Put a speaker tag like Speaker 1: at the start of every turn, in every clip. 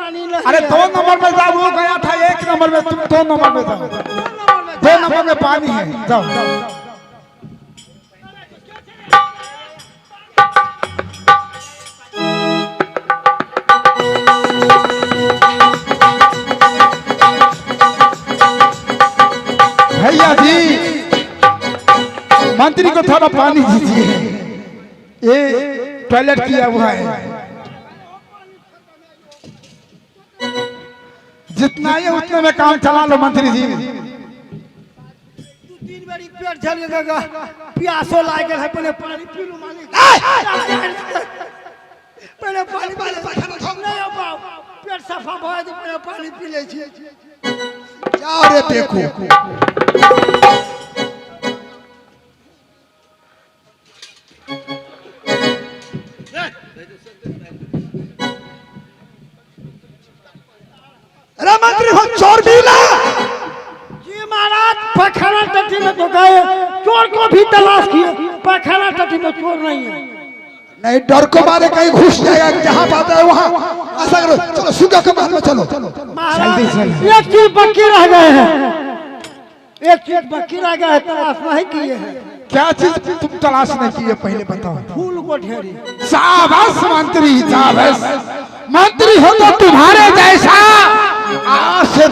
Speaker 1: पानी नहीं।
Speaker 2: अरे 2 नंबर में जाओ, वो गया था 1 नंबर में, तुम 2 नंबर में जाओ। 2 नंबर में पानी है, जाओ। भैया जी, मंत्री को थोड़ा पानी दीजिए, ये टॉयलेट किया हुआ है। जितना ही उतने में काम चला लो मंत्री जी।
Speaker 1: 2-3 बारी पेट झल गया, प्यासो लागे है, पहले पानी पी लो मालिक। पहले पानी नहीं हो पाओ, पेट सफा भए तो पहले पानी पी ले छी।
Speaker 2: क्या रे देखो,
Speaker 3: अरे मंत्री हो, चोर भी ला
Speaker 1: जी महाराज। पखाना टट्टी में तो गए, चोर को भी तलाश किए, पखाना टट्टी में चोर नहीं है।
Speaker 3: नहीं, डर को मारे कहीं घुस जाएगा, जहाँ बात है वहाँ ऐसा करो। चलो सुगा के महल में चलो।
Speaker 1: महाराज एक चीज बाकी रह गए हैं, एक चीज बाकी रह गया है, तलाश नहीं किए हैं।
Speaker 2: क्या चीज तुम तलाश नहीं किए, पहले बताओ।
Speaker 1: फूल को ढेरी।
Speaker 2: शाबाश मंत्री, शाबाश। मंत्री हो तो तुम्हारे जैसा आज से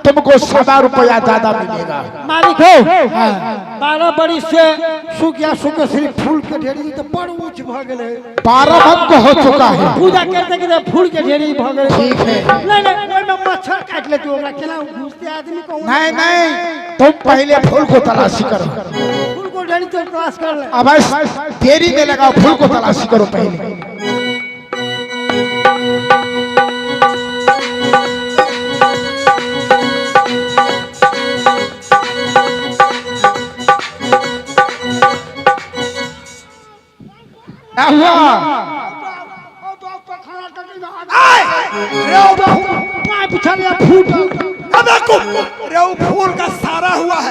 Speaker 2: तुमको 100 रुपया ज्यादा मिलेगा।
Speaker 1: मालिक हो 12 बरिस से सुखिया सुख सिर्फ फूल के ढेरी तो बड़ ऊंच भ गेले।
Speaker 2: 12 भक्त हो चुका है।
Speaker 1: पूजा करते करते फूल के ढेरी भ गेले।
Speaker 2: ठीक है।
Speaker 1: नहीं ओइ में मच्छर काट लेती, ओकरा केना घुसते आदमी को।
Speaker 2: नहीं, तुम पहले फूल को तलाशी करो।
Speaker 1: फूल को ढेरी तो तलाश कर ले।
Speaker 2: अब देरी में लगाओ, फूल को तलाशी करो पहले।
Speaker 3: फूल का सारा हुआ है।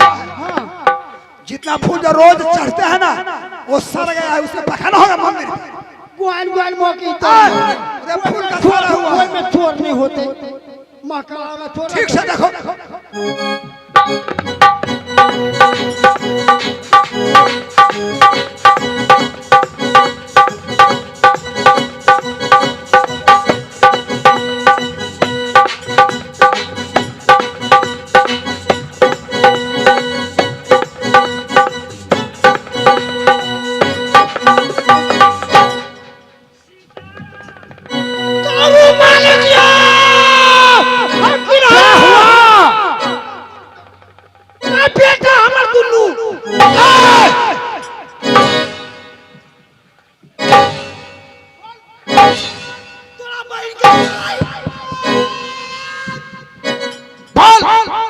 Speaker 3: जितना फूल जो रोज चढ़ते हैं ना, वो सड़ गया है, उससे पखाना होगा मंदिर।
Speaker 1: ग्वाल मौकी तो
Speaker 3: फूल का सारा हुआ है।
Speaker 1: में चोर नहीं होते, मकान में चोर।
Speaker 3: ठीक से देखो।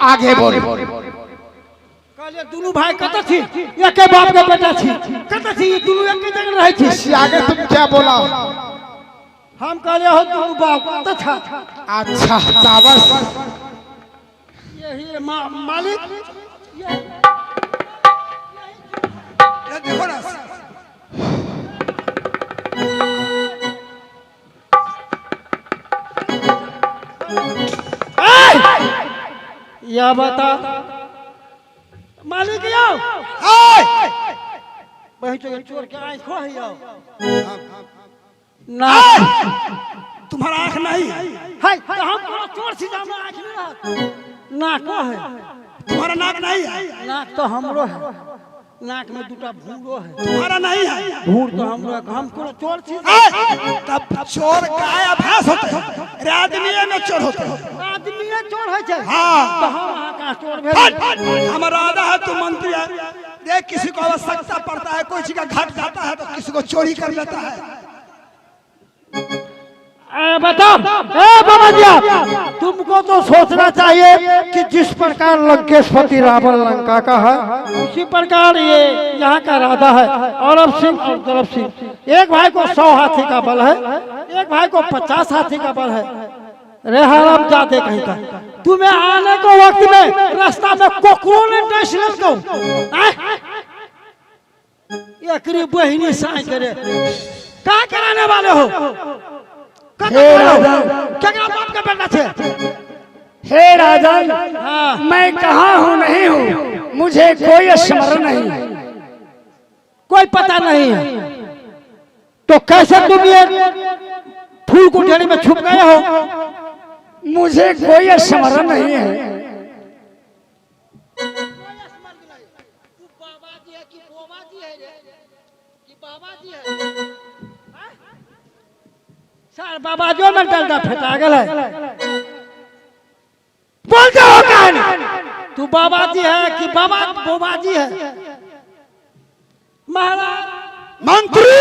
Speaker 2: आगे बोल।
Speaker 1: कहले दुनू भाई कत थी, एके बाप के बेटा थी, कत थी, दुनू एके जगह रहे थी।
Speaker 2: इससे आगे तुम क्या बोला?
Speaker 1: हम कहले हो दुनू बाप कत था।
Speaker 2: अच्छा शाबाश।
Speaker 1: यही मालिक
Speaker 3: ये देखो ना,
Speaker 1: या बता मालिक आओ। वही तो चोर के आंख खो है आओ ना।
Speaker 3: तुम्हारा आंख नहीं
Speaker 1: है तो हम चोर से जाम आंख नहीं रहा। नाक है,
Speaker 3: तुम्हारा नाक नहीं है।
Speaker 1: नाक तो हमरो है, नाक में 2टा भूरो है।
Speaker 3: तुम्हारा नहीं है।
Speaker 1: भूर तो हमरो है, हमको चोर से।
Speaker 3: तब चोर काय अभ्यास होते हैं, आदमी में चोर होते हैं।
Speaker 1: आदमी चोर है छै।
Speaker 3: हाँ।
Speaker 1: तो हम वहां का चोर भेल।
Speaker 3: हमारा आधा है, तू मंत्री है। देख किसी को आवश्यकता पड़ता है, कोई चीज का घट जाता है तो किसी को चोरी कर लेता है।
Speaker 1: बताओ बाबा जी, तुमको तो सोचना चाहिए कि जिस प्रकार लंकेशपति रावण लंका का है, उसी प्रकार ये यहाँ का राजा है औरव सिंह और दरब सिंह। एक भाई को 100 हाथी का बल है, एक भाई को 50 हाथी का बल है। रे हराम जाते कहीं का, तुम्हें आने को वक्त में रास्ता में कोकरो ने डस लेलको। एकरी बहिनी साई करे क्या कराने वाले हो? क्या बाप का बेटा से।
Speaker 4: हे राजन,
Speaker 1: हाँ।
Speaker 4: मैं कहाँ हूँ नहीं हूँ, मुझे कोई स्मरण नहीं,
Speaker 1: कोई पता नहीं है, तो कैसे तुम ये फूल कुठेरी में छुप गए हो?
Speaker 4: मुझे कोई स्मरण नहीं है।
Speaker 1: सर बाबा जो में डलता फेटा गल है, बोलते हो कहानी तू बाबा जी है कि बाबा बोबा जी है? महाराज
Speaker 3: मंत्री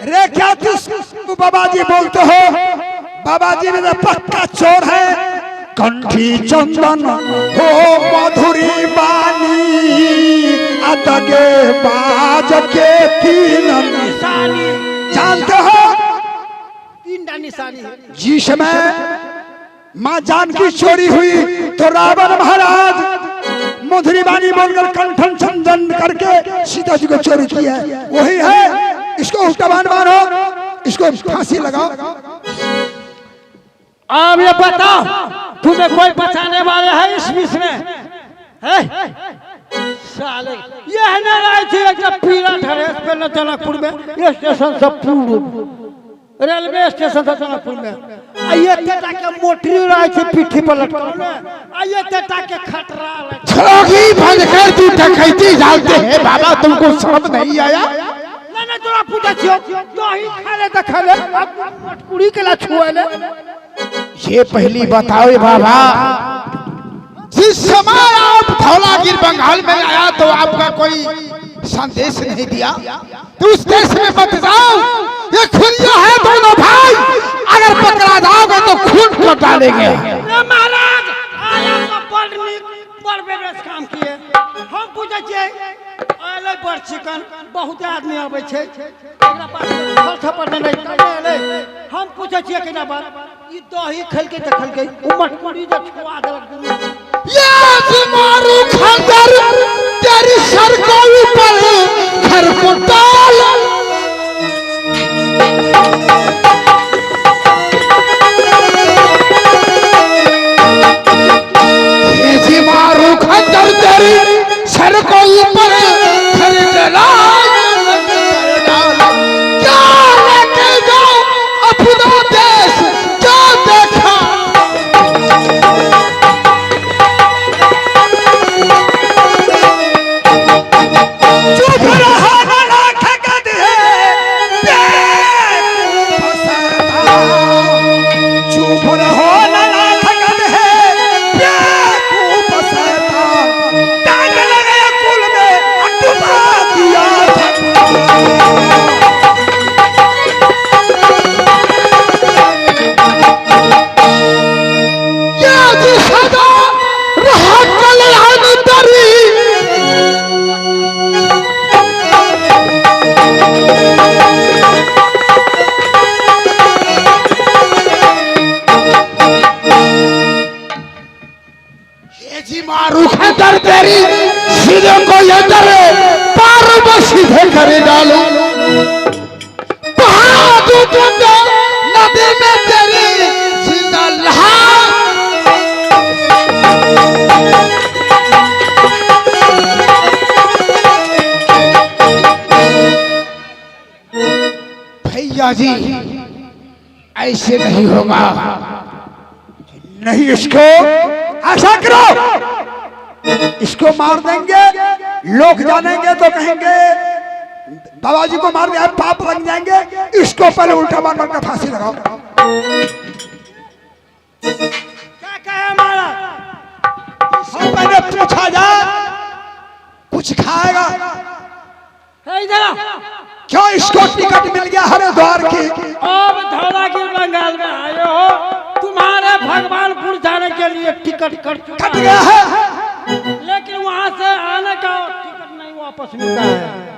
Speaker 3: रे क्या तू बाबा जी बोलते हो? बाबा जी मेरा पक्का चोर है। कंठी चंदन हो मधुरी बानी अतगे बाज के तीन
Speaker 1: निशानी
Speaker 3: जानते हो?
Speaker 1: तीन निशानी है।
Speaker 3: जिस समय माँ जानकी चोरी हुई तो रावण महाराज मधुरी बानी बोलकर कंठन चंदन करके सीता जी को चोरी किया है। वही है, इसको उल्टाबान मारो, इसको फांसी लगाओ।
Speaker 1: अब ये बताओ तुम्हें कोई बचाने वाले है इस विश्व में? है? साले ये है ना राय थी एक पीला ड्रेस पे न जनकपुर में, ये स्टेशन से पूर्व रेलवे स्टेशन से जनकपुर में आइए तेटा के मोटरी राय थी पीठी पर लटकाने, आइए तेटा के खटरा
Speaker 2: छोगी बंद कर, तू डकैती जानते हैं बाबा, तुमको समझ नहीं आया?
Speaker 1: नहीं तोरा पूछा छियो तो ही खाले त खाले अब मटकुड़ी के ला छुएले।
Speaker 2: ये पहली बताओ बाबा, जिस समय आप धौलागिर बंगाल में आया तो आपका कोई संदेश नहीं दिया, तो उस देश में मत जाओ, ये खुलिया है दोनों भाई, अगर पकड़ा जाओगे तो खून को डालेंगे।
Speaker 1: महाराज आया तो बड़ बेबस काम किए, हम पूछे छिए आले बड़ चिकन बहुत आदमी आवे छे, एकरा पास फल थप्पड़ नहीं आले, हम पूछे छिए केना बात ई दही खेल के देखल के उमट मरी जे छुआ देलक दुनिया।
Speaker 2: ये मारू खंजर तेरी सर को ऊपर घर को डाल, ये जी मारू खंजर तेरी सर को ऊपर घर को डाल, क्या लेके जाओ अपना देश क्या देखा।
Speaker 3: चुप रहो ना खगद है बेवकूफ सरदार, चुप रहो ना खगद है बेवकूफ सरदार, टांग लगे कुल में डुबा दिया
Speaker 2: ये जी सदा रहा कल्याण तरी, ये जी मारू खतर तेरी सीधे को ये डरे पार में सीधे करे डालो, बहा दूं नदी में तेरी जिंदा लहा। भैया जी ऐसे नहीं होगा,
Speaker 3: नहीं, इसको ऐसा करो, इसको मार देंगे, लोग जानेंगे तो कहेंगे बाबा जी को मार दिया, पाप लग जाएंगे, इसको पहले उल्टा मार मार कर फांसी लगाओ।
Speaker 1: क्या कहे महाराज?
Speaker 3: हम मैंने पूछा जा कुछ खाएगा
Speaker 1: इधर आओ।
Speaker 3: क्यों? इसको टिकट मिल गया हरिद्वार की।
Speaker 1: अब धौलागिर बंगाल में आए हो, तुम्हारे भगवानपुर जाने के लिए टिकट
Speaker 3: कट गया है,
Speaker 1: लेकिन वहां से आने का टिकट नहीं वापस मिलता है।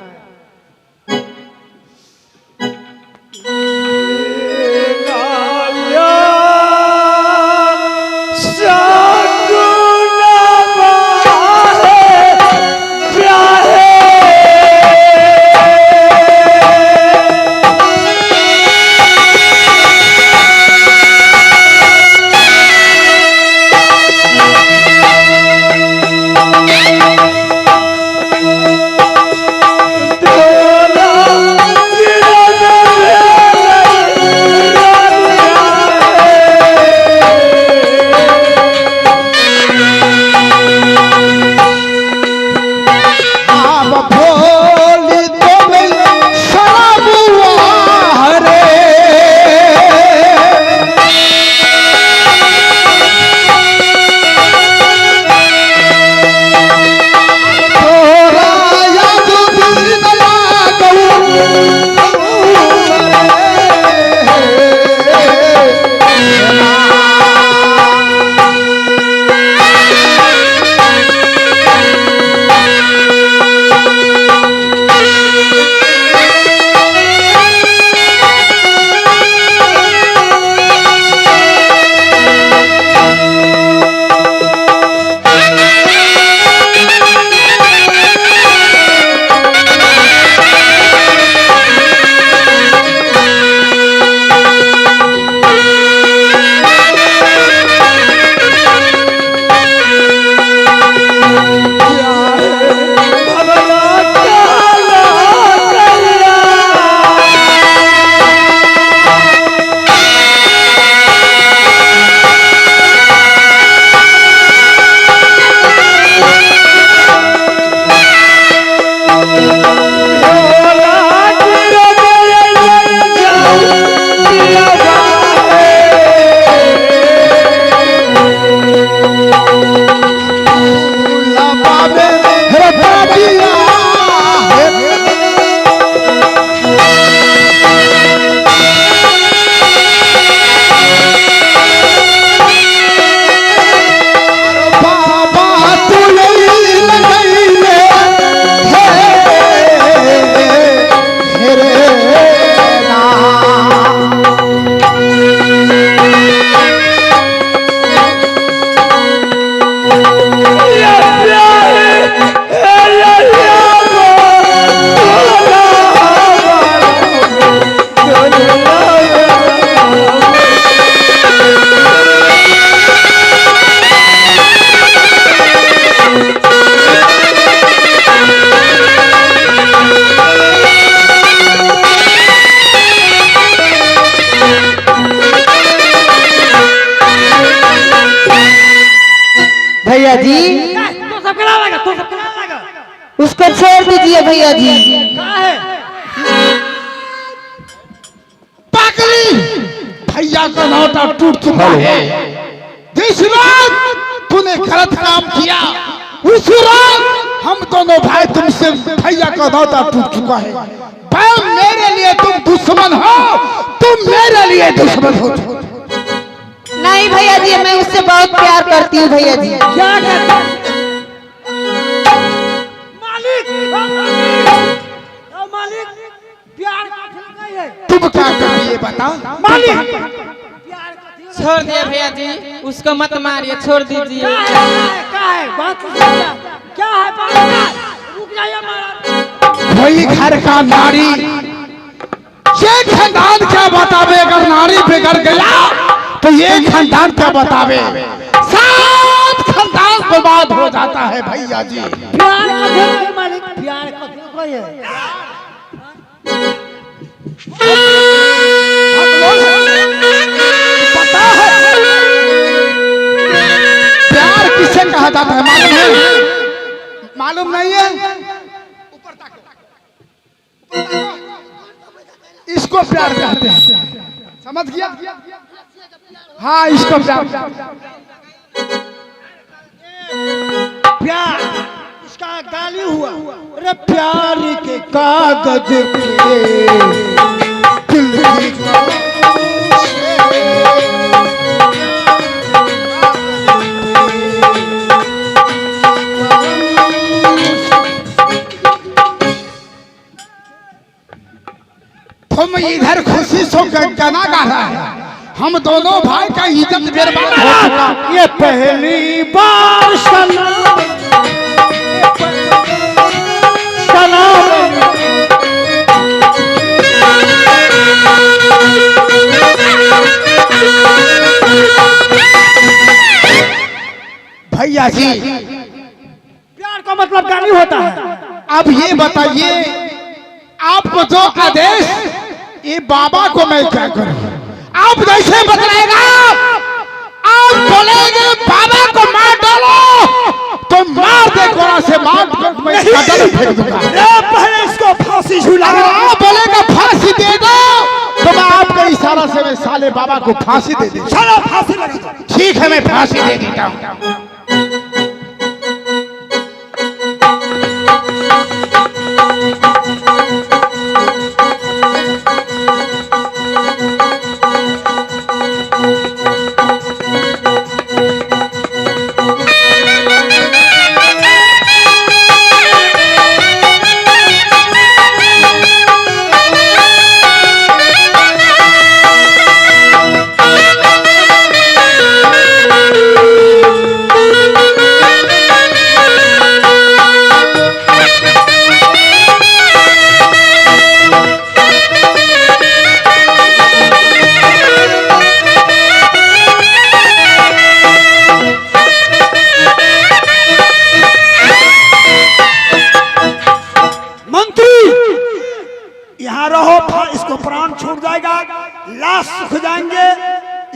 Speaker 5: जी।
Speaker 1: तो सब करा लगा, तो सब करा लगा।
Speaker 5: उसको छोड़ दीजिए भैया जी।
Speaker 1: कहाँ है?
Speaker 2: पागली, भैया का नौटा टूट चुका है। जिस रात तूने गलत काम किया उस रात हम दोनों भाई तुमसे भैया का नौता टूट चुका है। भाई मेरे लिए तुम दुश्मन हो, तुम मेरे लिए दुश्मन हो।
Speaker 5: नहीं भैया जी, मैं उससे बहुत प्यार करती हूँ भैया जी।
Speaker 1: क्या करता है? मालिक, मालिक, प्यार का ठिकाना है।
Speaker 2: तुम क्या करती है बता।
Speaker 1: मालिक,
Speaker 5: छोड़ दिए भैया जी, उसको मत मारिए, छोड़ दीजिए।
Speaker 1: क्या है? बात क्या है? बात क्या है? रुक जाइए हमारा।
Speaker 2: वही घर का नारी, ये खानदान क्या बतावे। अगर नारी बिगड़ गया तो ये खानदान क्या बतावे। सात खानदान बर्बाद हो जाता है भैया जी।
Speaker 1: प्यार का ठिकाना मालिक, प्यार का ठिकाना है।
Speaker 2: पता है प्यार किसे कहा जाता है मालूम है? मालूम नहीं है? ऊपर ताको, इसको प्यार कहते हैं, समझ गया? हाँ, इसको प्यार।
Speaker 1: प्यार इसका गाली हुआ। अरे प्यार के कागज पे
Speaker 2: दिल की तुम इधर खुशी सो गाना गा रहा है, हम दोनों भाई का इज्जत बर्बाद हो चुका।
Speaker 1: ये पहली बार सलाम सलाम
Speaker 2: भैया जी
Speaker 1: प्यार का मतलब गाली होता है।
Speaker 2: अब ये बताइए आपको जो आदेश, ये बाबा को मैं क्या करूं? आप जैसे बतलाएगा, आप बोलेंगे बाबा को मार डालो तो मार दे, गोला से मार कर मैं कदम फेंक दूंगा।
Speaker 3: पहले इसको फांसी झूला।
Speaker 2: अगर आप बोलेगा फांसी दे दो तो मैं आपके इशारा से मैं साले बाबा को फांसी दे दूं।
Speaker 3: चलो फांसी लगा दो।
Speaker 2: ठीक है, मैं फांसी दे देता हूँ।
Speaker 3: इसको प्राण छूट जाएगा, लाश सूख जाएंगे।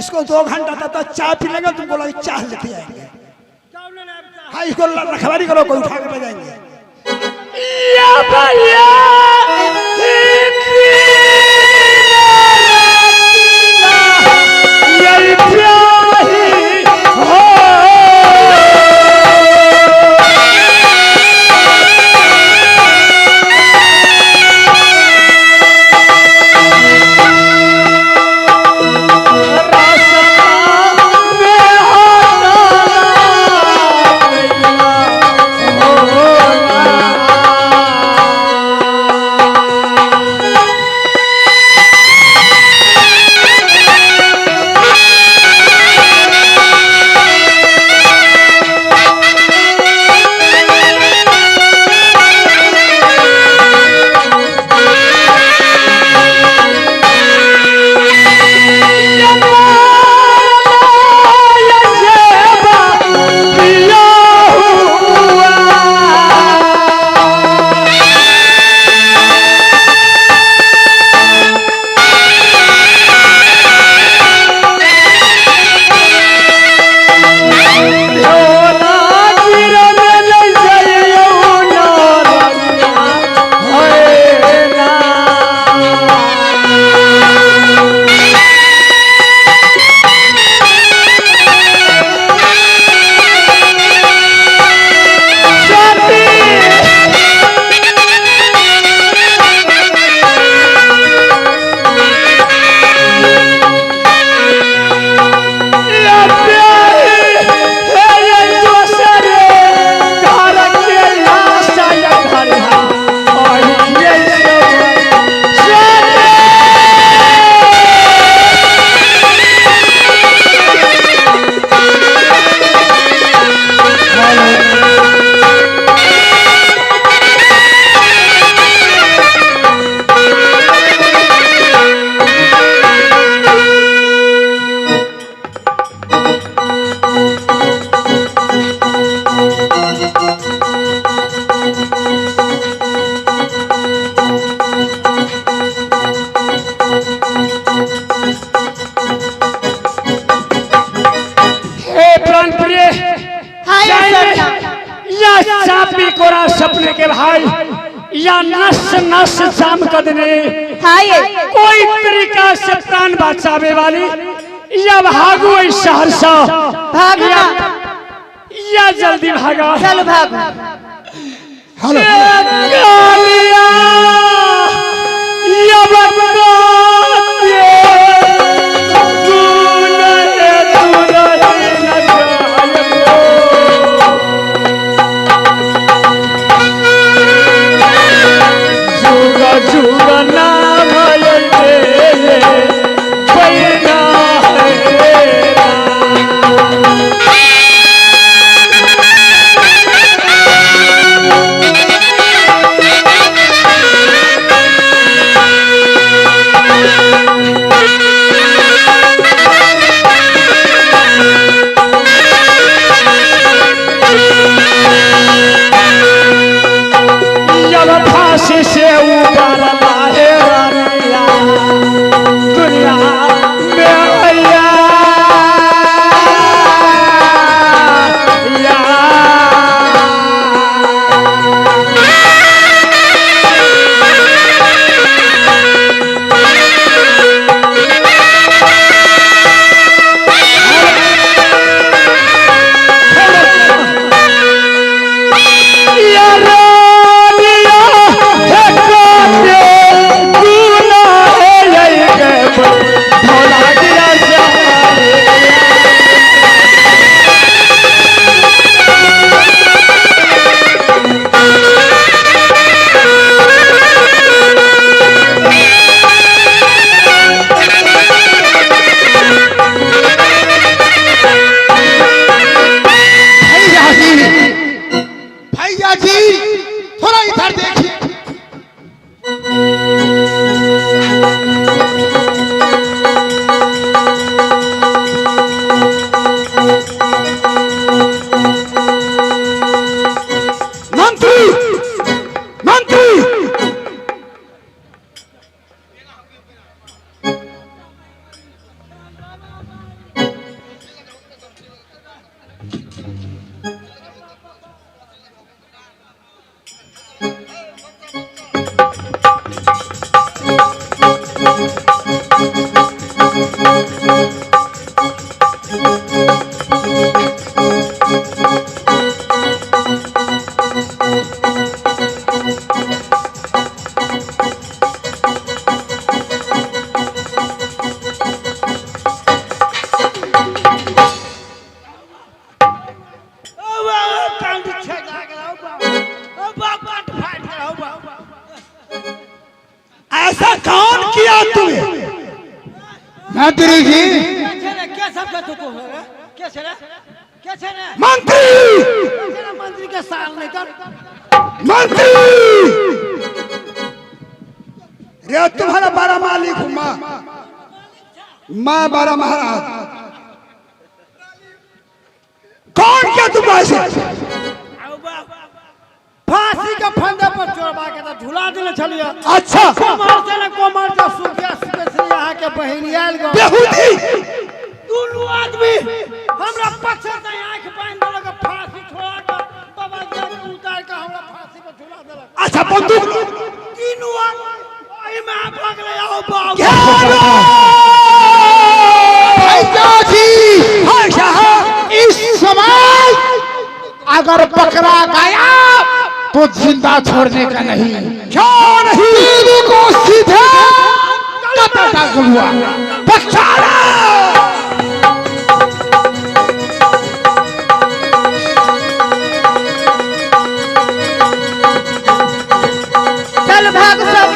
Speaker 3: इसको 2 घंटा तक चाय पी लेंगे, तुमको लगे चाय लेते आएंगे। हाँ, इसको रखवारी करो, कोई उठा के ले जाएंगे।
Speaker 5: हाय सरना
Speaker 4: या चापी कोरा सपने के भाई या नस नस जाम कदने
Speaker 5: हाय
Speaker 4: कोई तरीका से प्राण बचावे वाली या भागो इस शहर से
Speaker 5: भागना
Speaker 4: या जल्दी भागा
Speaker 5: चलो भाग
Speaker 3: हेलो
Speaker 4: कालिया या
Speaker 3: ऐसा कौन किया तुम्हें?
Speaker 2: मंत्री जी
Speaker 1: क्या समझा तू कैसे रे कैसे रे
Speaker 3: मंत्री
Speaker 1: मंत्री के साल नहीं कर
Speaker 3: मंत्री रे तुम्हारा बड़ा मालिक हूँ मैं बड़ा महाराज। कौन क्या तुम ऐसे?
Speaker 1: फांसी का फंदे पर चोरबा के तो झुला देले छलिया।
Speaker 3: अच्छा
Speaker 1: कोमर से सुखिया स्पेशल यहाँ के बहनियाल गो
Speaker 3: बेहुदी
Speaker 1: दुनू आदमी हमरा पक्ष से आंख बांध देलक फांसी छोड़ा के बाबा जी के उतार के हमरा फांसी पर झुला देलक।
Speaker 3: अच्छा बंदूक
Speaker 1: तीनों ओही में आप भाग ले आओ बाबू
Speaker 2: भैया जी
Speaker 3: हाय साहब
Speaker 2: इस समय अगर पकड़ा गया तो जिंदा छोड़ने का नहीं,
Speaker 3: क्यों नहीं?
Speaker 2: तीनों को सीधे कत्ल का हुआ
Speaker 3: पछाड़ा
Speaker 5: चल भाग सब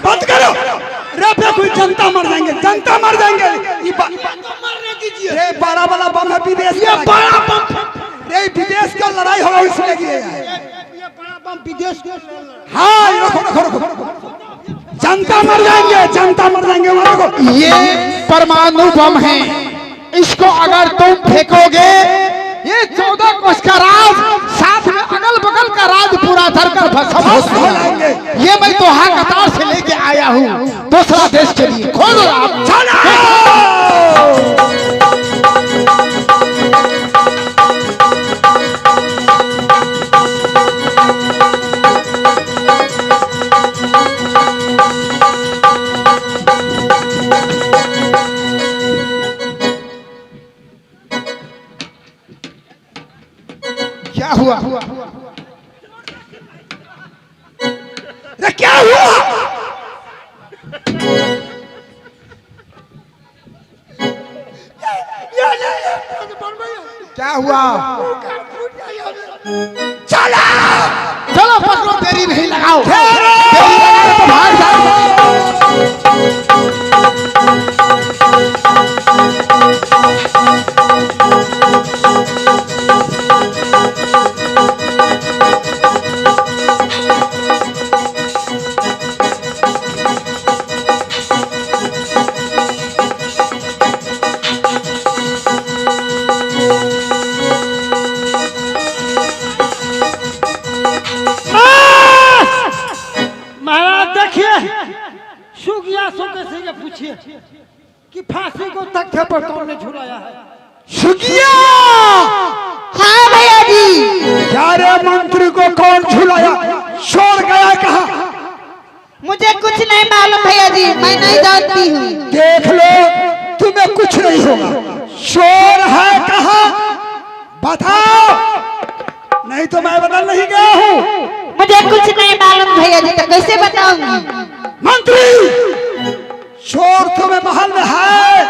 Speaker 3: बंद करो रे पे कोई जनता मर जाएंगे ये
Speaker 1: मरने दीजिए।
Speaker 3: रे बड़ा वाला बम है विदेश
Speaker 1: ये बड़ा बम
Speaker 3: रे विदेश का लड़ाई हो इसलिए ये है।
Speaker 1: ये बड़ा बम विदेश के
Speaker 3: हाँ ये रखो जनता मर जाएंगे वहाँ देखो
Speaker 2: ये परमाणु बम है, इसको अगर तुम फेंकोगे ये 14 कोस का राज पूरा धरकर भस्म हो जाएंगे। ये मैं तो हाँ कतार से लेके आया हूँ दूसरा देश के लिए। खोलो आप। क्या हुआ?
Speaker 3: अरे क्या हुआ?
Speaker 2: क्या हुआ?
Speaker 3: चला
Speaker 2: चलो पकड़ो, देरी नहीं लगाओ। देरी लगाओ तो भाग जाओ।
Speaker 1: महाराज देखिए, सुगिया सुगे से पूछिए कि फांसी को तख्ते पर कौन ने झुलाया है।
Speaker 3: सुगिया।
Speaker 6: हाँ भैया जी।
Speaker 3: क्या रे मंत्री को कौन झुलाया? छोड़ गया कहा?
Speaker 6: मुझे कुछ नहीं मालूम भैया जी, मैं नहीं जानती हूँ।
Speaker 3: देख लो, तुम्हें कुछ नहीं होगा। शोर है कहा? बताओ, नहीं तो मैं बदल नहीं गया हूँ।
Speaker 6: मुझे कुछ नहीं मालूम भैया जी, तो कैसे बताऊंगी?
Speaker 3: मंत्री, शोर तुम्हें महल में है।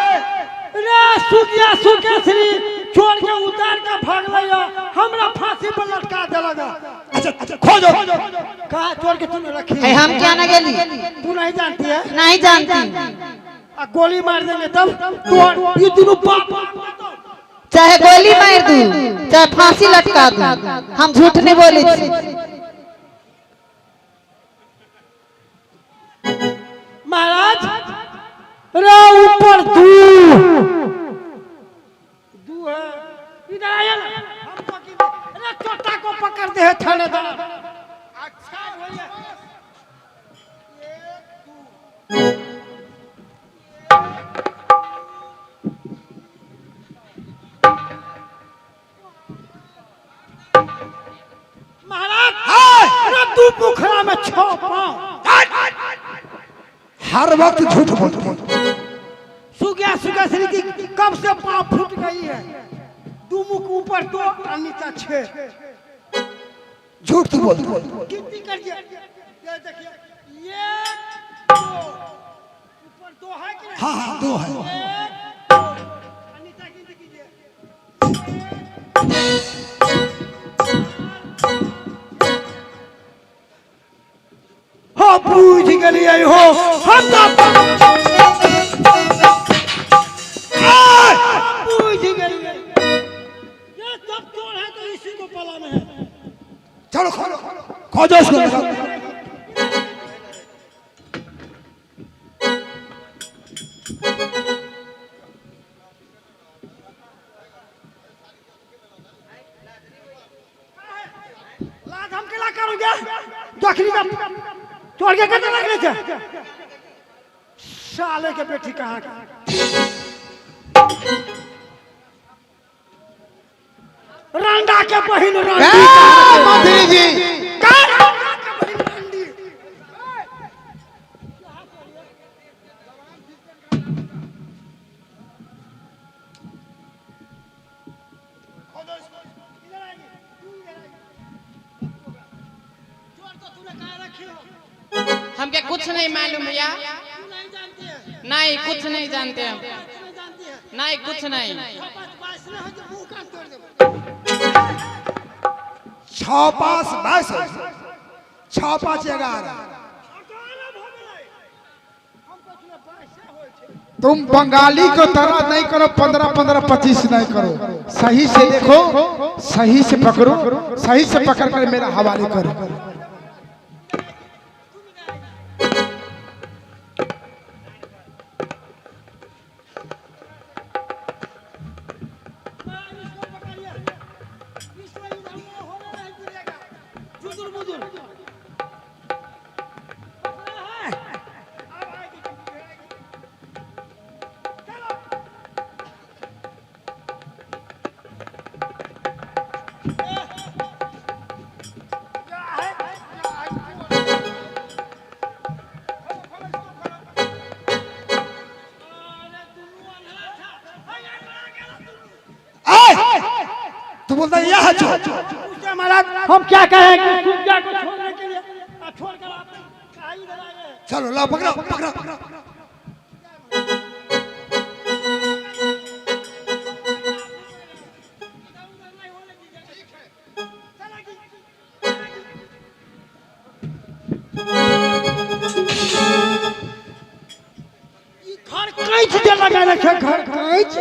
Speaker 1: रे सुगिया सुगे श्री छोड़ के उतार के भाग लिया, हमरा फांसी पर लटका देलगा।
Speaker 3: अच्छा खोजो।
Speaker 1: कहा छोड़ के तूने रखी
Speaker 6: है, हम क्या न गेली?
Speaker 1: तू नहीं जानती है?
Speaker 6: नहीं जानती।
Speaker 1: आ गोली मार देंगे तब तो ये दोनों बाप
Speaker 6: चाहे गोली मार दूं, चाहे फांसी लटका दूं, हम झूठ नहीं बोले थी।
Speaker 1: महाराज रे ऊपर दू है, इधर आया ना, हमको की रे चोटा को पकड़ दे है थानेदार। अच्छा भैया, महाराज अरे तू बुखरा में 6 पाँव।
Speaker 3: हर वक्त झूठ बोलते।
Speaker 1: सुगिया सुगा श्री की कब से पाँव फूट गई है। दो मुख ऊपर 2 और नीचे 6।
Speaker 3: झूठ तो बोलते।
Speaker 1: कितनी कर दिया? ये देखिए, ये 2 ऊपर 2 है कि नहीं?
Speaker 3: हाँ 2 है।
Speaker 1: 1 2 और नीचे गिनती कीजिए। हाँ पूछ गली हो हम तो पूछ गई। ये सब चोर है तो इसी को पलाना है।
Speaker 3: चलो खोजो उसको।
Speaker 1: लाज हम केला करोगे? दखनी का तोड़ के कते लगले छे? साले के बेटी कहाँ का? रंडा के बहिन रंडी।
Speaker 2: मंत्री जी,
Speaker 1: रंडा के बहिन रंडी।
Speaker 5: हम क्या कुछ नहीं मालूम भैया? नहीं कुछ नहीं जानते हम। नहीं कुछ नहीं।
Speaker 3: 6 5 22 6 5 11।
Speaker 2: तुम बंगाली को तरह नहीं करो। 15 15 25 नहीं करो। सही से देखो, सही से पकड़ो, सही से पकड़ कर मेरा हवाले करो।
Speaker 1: बुजुर्ग
Speaker 3: तो बोलता है यह जो
Speaker 1: उससे महाराज हम क्या कहें कि सूर्या को छोड़ने के लिए छोड़कर आप कहाँ ही लगाए?
Speaker 3: चलो ला पकड़ो पकड़ो पकड़ो।
Speaker 1: घर कैच दे लगा रखे घर कैच